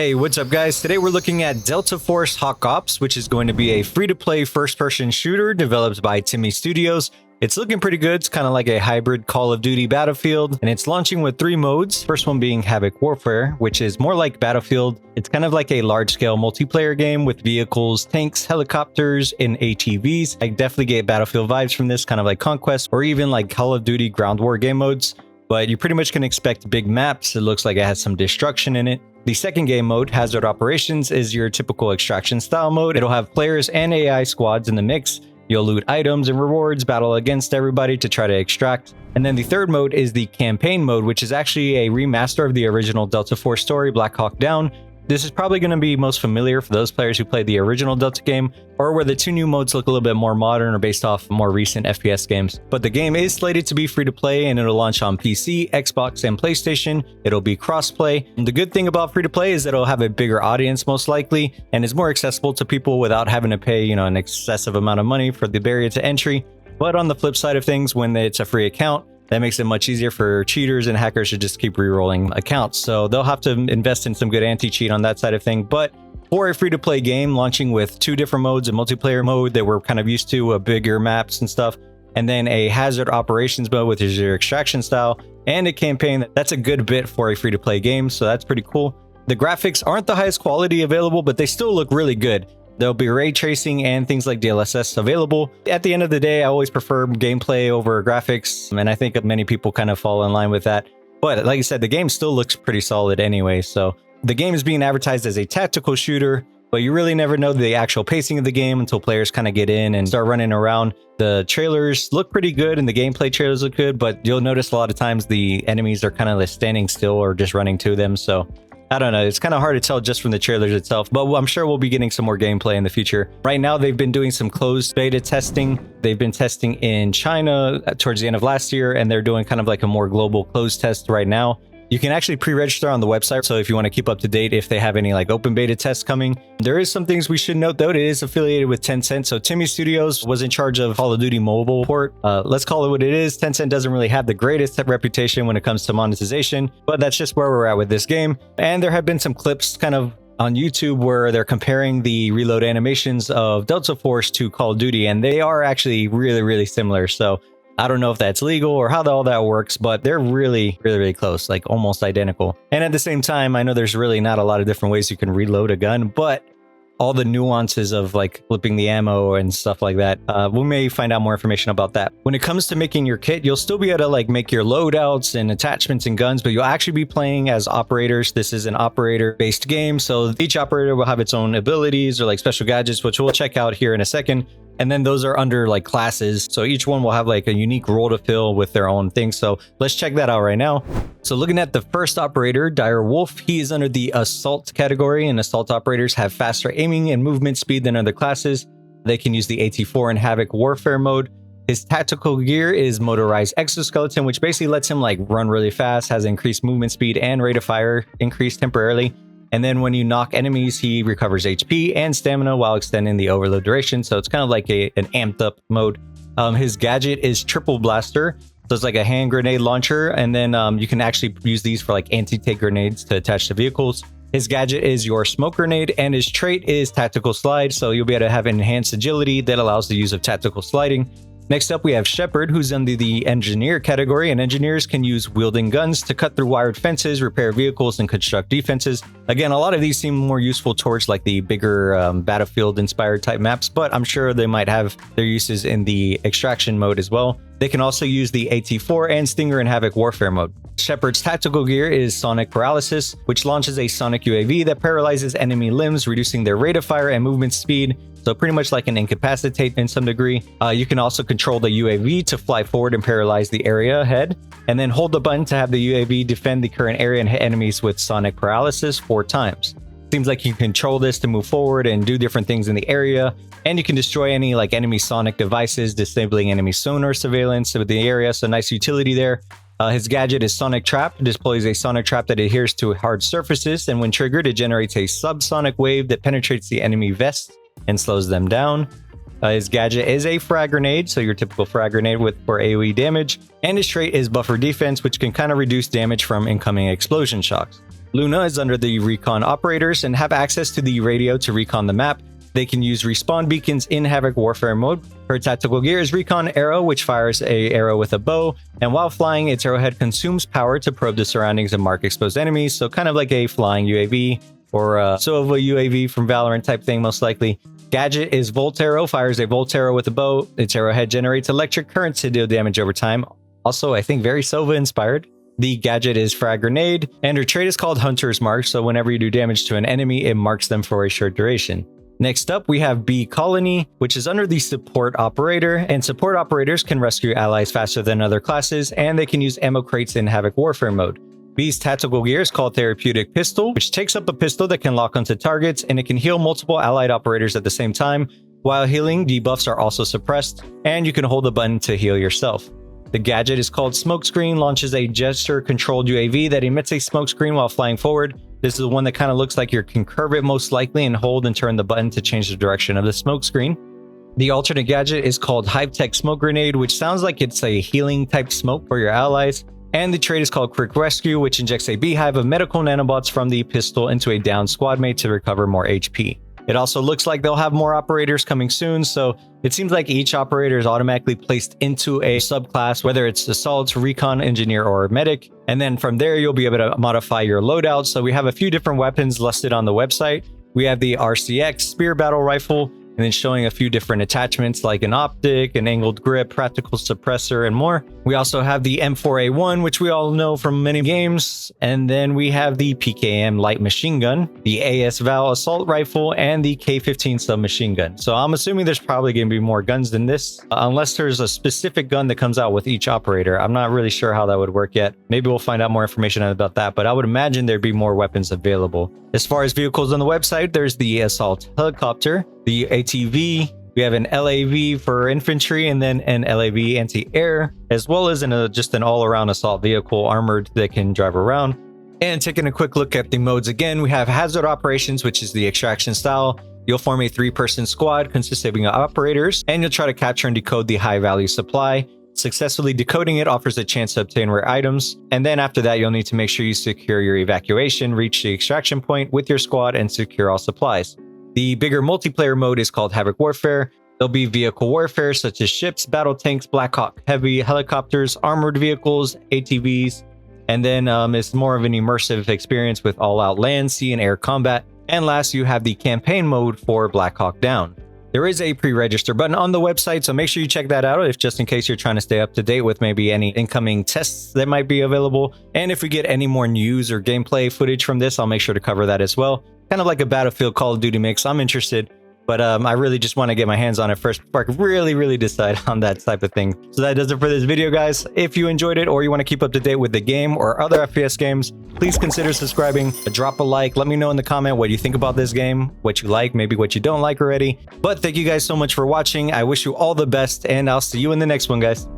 Hey, what's up guys? Today we're looking at Delta Force Hawk Ops, which is going to be a free-to-play first-person shooter developed by Timmy Studios. It's looking pretty good. It's kind of like a hybrid Call of Duty Battlefield, and it's launching with 3 modes. First one being Havoc Warfare, which is more like Battlefield. It's kind of like a large-scale multiplayer game with vehicles, tanks, helicopters, and ATVs. I definitely get Battlefield vibes from this, kind of like Conquest, or even like Call of Duty Ground War game modes. But you pretty much can expect big maps. It looks like it has some destruction in it. The second game mode, Hazard Operations, is your typical extraction style mode. It'll have players and AI squads in the mix. You'll loot items and rewards, battle against everybody to try to extract. And then the third mode is the campaign mode, which is actually a remaster of the original Delta Force story, Black Hawk Down. This is probably going to be most familiar for those players who played the original Delta game, or where the 2 new modes look a little bit more modern or based off more recent FPS games. But the game is slated to be free to play, and it'll launch on PC, Xbox, and PlayStation. It'll be cross-play. And the good thing about free to play is that it'll have a bigger audience most likely, and is more accessible to people without having to pay, an excessive amount of money for the barrier to entry. But on the flip side of things, when it's a free account, that makes it much easier for cheaters and hackers to just keep re-rolling accounts. So they'll have to invest in some good anti-cheat on that side of thing. But for a free-to-play game launching with 2 different modes, a multiplayer mode that we're kind of used to, bigger maps and stuff, and then a hazard operations mode, which is your extraction style, and a campaign, that's a good bit for a free-to-play game. So that's pretty cool. The graphics aren't the highest quality available, but they still look really good. There'll be ray tracing and things like DLSS available. At the end of the day, I always prefer gameplay over graphics, and I think many people kind of fall in line with that. But like I said, the game still looks pretty solid anyway. So the game is being advertised as a tactical shooter, but you really never know the actual pacing of the game until players kind of get in and start running around. The trailers look pretty good and the gameplay trailers look good, but you'll notice a lot of times the enemies are kind of standing still or just running to them. So I don't know, it's kind of hard to tell just from the trailers itself, but I'm sure we'll be getting some more gameplay in the future. Right now, they've been doing some closed beta testing. They've been testing in China towards the end of last year, and they're doing kind of like a more global closed test right now. You can actually pre-register on the website, so if you want to keep up to date if they have any like open beta tests coming. There is some things we should note though. It is affiliated with Tencent, so Timmy Studios was in charge of Call of Duty Mobile port. Let's call it what it is. Tencent doesn't really have the greatest reputation when it comes to monetization, but that's just where we're at with this game. And there have been some clips kind of on YouTube where they're comparing the reload animations of Delta Force to Call of Duty, and they are actually really similar. So I don't know if that's legal or how all that works, but they're really close, like almost identical. And at the same time, I know there's really not a lot of different ways you can reload a gun, but all the nuances of like flipping the ammo and stuff like that, we may find out more information about that. When it comes to making your kit, you'll still be able to like make your loadouts and attachments and guns, but you'll actually be playing as operators. This is an operator-based game, so each operator will have its own abilities or like special gadgets, which we'll check out here in a second. And then those are under like classes. So each one will have like a unique role to fill with their own thing. So let's check that out right now. So looking at the first operator, Dire Wolf, he is under the assault category, and assault operators have faster aiming and movement speed than other classes. They can use the AT4 and Havoc Warfare mode. His tactical gear is motorized exoskeleton, which basically lets him like run really fast, has increased movement speed and rate of fire increased temporarily. And then when you knock enemies, he recovers HP and stamina while extending the overload duration. So it's kind of like an amped up mode. His gadget is Triple Blaster. So it's like a hand grenade launcher. And then you can actually use these for like anti-tank grenades to attach to vehicles. His gadget is your Smoke Grenade, and his trait is Tactical Slide. So you'll be able to have enhanced agility that allows the use of tactical sliding. Next up, we have Shepard, who's under the engineer category, and engineers can use wielding guns to cut through wired fences, repair vehicles, and construct defenses. Again, a lot of these seem more useful towards like the bigger Battlefield-inspired type maps, but I'm sure they might have their uses in the extraction mode as well. They can also use the AT4 and Stinger and Havoc Warfare mode. Shepard's tactical gear is Sonic Paralysis, which launches a sonic UAV that paralyzes enemy limbs, reducing their rate of fire and movement speed. So pretty much like an incapacitate in some degree. You can also control the UAV to fly forward and paralyze the area ahead, and then hold the button to have the UAV defend the current area and hit enemies with sonic paralysis 4 times. Seems like you can control this to move forward and do different things in the area, and you can destroy any like enemy sonic devices, disabling enemy sonar surveillance with the area. So nice utility there. His gadget is Sonic Trap. It deploys a sonic trap that adheres to hard surfaces, and when triggered, it generates a subsonic wave that penetrates the enemy vest and slows them down. His gadget is a frag grenade, so your typical frag grenade for AoE damage, and his trait is Buffer Defense, which can kind of reduce damage from incoming explosion shocks. Luna is under the recon operators and have access to the radio to recon the map. They can use respawn beacons in Havoc Warfare mode. Her tactical gear is Recon Arrow, which fires a arrow with a bow, and while flying, its arrowhead consumes power to probe the surroundings and mark exposed enemies, so kind of like a flying UAV, or a Sova UAV from Valorant type thing, most likely. Gadget is Volt Arrow, fires a Volt Arrow with a bow. Its arrowhead generates electric currents to deal damage over time. Also, I think very Sova inspired. The gadget is Frag Grenade, and her trait is called Hunter's Mark, so whenever you do damage to an enemy, it marks them for a short duration. Next up, we have Bee Colony, which is under the support operator, and support operators can rescue allies faster than other classes, and they can use ammo crates in Havoc Warfare mode. Bee's tactical gear is called Therapeutic Pistol, which takes up a pistol that can lock onto targets, and it can heal multiple allied operators at the same time. While healing, debuffs are also suppressed, and you can hold the button to heal yourself. The gadget is called Smokescreen, launches a gesture-controlled UAV that emits a smokescreen while flying forward. This is the one that kind of looks like you can curve it most likely and hold and turn the button to change the direction of the smokescreen. The alternate gadget is called Hive Tech Smoke Grenade, which sounds like it's a healing type smoke for your allies. And the trait is called Quick Rescue, which injects a beehive of medical nanobots from the pistol into a downed squad mate to recover more HP. It also looks like they'll have more operators coming soon, so it seems like each operator is automatically placed into a subclass, whether it's Assault, Recon, Engineer, or Medic. And then from there, you'll be able to modify your loadout. So we have a few different weapons listed on the website. We have the RCX Spear Battle Rifle, and then showing a few different attachments like an optic, an angled grip, practical suppressor, and more. We also have the M4A1, which we all know from many games. And then we have the PKM light machine gun, the AS Val assault rifle, and the K15 submachine gun. So I'm assuming there's probably going to be more guns than this, unless there's a specific gun that comes out with each operator. I'm not really sure how that would work yet. Maybe we'll find out more information about that, but I would imagine there'd be more weapons available. As far as vehicles on the website, there's the assault helicopter, the ATV, we have an LAV for infantry, and then an LAV anti-air, as well as just an all-around assault vehicle armored that can drive around. And taking a quick look at the modes again, we have Hazard Operations, which is the extraction style. You'll form a 3-person squad consisting of operators, and you'll try to capture and decode the high-value supply. Successfully decoding it offers a chance to obtain rare items, and then after that, you'll need to make sure you secure your evacuation, reach the extraction point with your squad, and secure all supplies. The bigger multiplayer mode is called Havoc Warfare. There'll be vehicle warfare such as ships, battle tanks, Black Hawk Heavy, helicopters, armored vehicles, ATVs, and then it's more of an immersive experience with all-out land, sea, and air combat. And last, you have the campaign mode for Black Hawk Down. There is a pre-register button on the website, so make sure you check that out if just in case you're trying to stay up to date with maybe any incoming tests that might be available. And if we get any more news or gameplay footage from this, I'll make sure to cover that as well. Kind of like a Battlefield Call of Duty mix. I'm interested, but I really just want to get my hands on it first before I really decide on that type of thing. So that does it for this video, guys. If you enjoyed it or you want to keep up to date with the game or other FPS games, please consider subscribing, drop a like, let me know in the comment what you think about this game, what you like, maybe what you don't like already. But thank you guys so much for watching. I wish you all the best, and I'll see you in the next one, guys.